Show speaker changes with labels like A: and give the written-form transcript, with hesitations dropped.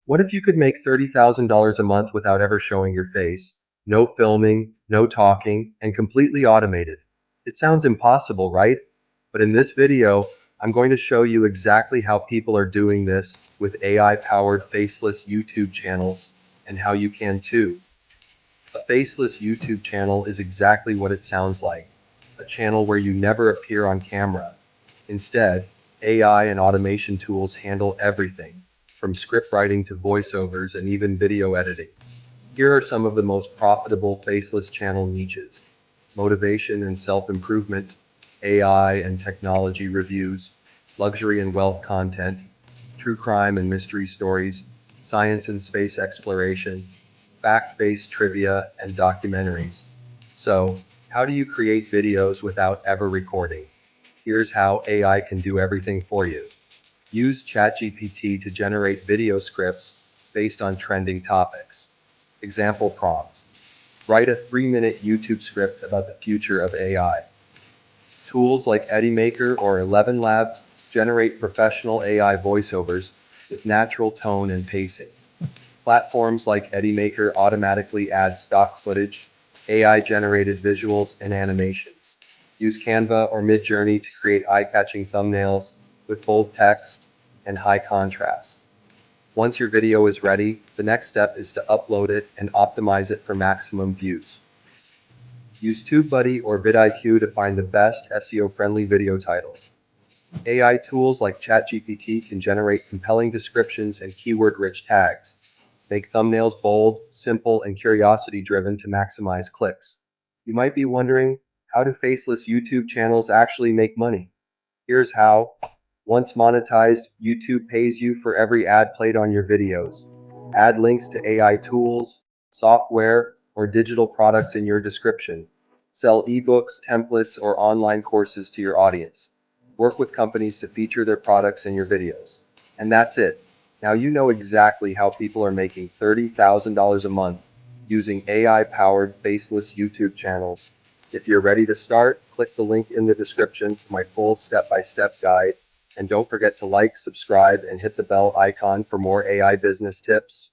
A: What if you could make $30,000 a month without ever showing your face? No filming, no talking, and completely automated. It sounds impossible, right? But in this video, I'm going to show you exactly how people are doing this with AI-powered faceless YouTube channels, and how you can too. A faceless YouTube channel is exactly what it sounds like. A channel where you never appear on camera. Instead, AI and automation tools handle everything, from script writing to voiceovers and even video editing. Here are some of the most profitable faceless channel niches: motivation and self-improvement, AI and technology reviews, luxury and wealth content, true crime and mystery stories, science and space exploration, fact-based trivia, and documentaries. So, how do you create videos without ever recording? Here's how AI can do everything for you. Use ChatGPT to generate video scripts based on trending topics. Example prompt: write a 3-minute YouTube script about the future of AI. Tools like EddyMaker or 11 Labs generate professional AI voiceovers with natural tone and pacing. Platforms like EddyMaker automatically add stock footage, AI-generated visuals, and animations. Use Canva or Midjourney to create eye-catching thumbnails with bold text and high contrast. Once your video is ready, the next step is to upload it and optimize it for maximum views. Use TubeBuddy or vidIQ to find the best SEO-friendly video titles. AI tools like ChatGPT can generate compelling descriptions and keyword-rich tags. Make thumbnails bold, simple, and curiosity-driven to maximize clicks. You might be wondering, how do faceless YouTube channels actually make money? Here's how. Once monetized, YouTube pays you for every ad played on your videos. Add links to AI tools, software, or digital products in your description. Sell ebooks, templates, or online courses to your audience. Work with companies to feature their products in your videos. And that's it. Now you know exactly how people are making $30,000 a month using AI-powered faceless YouTube channels. If you're ready to start, click the link in the description for my full step-by-step guide. And don't forget to like, subscribe, and hit the bell icon for more AI business tips.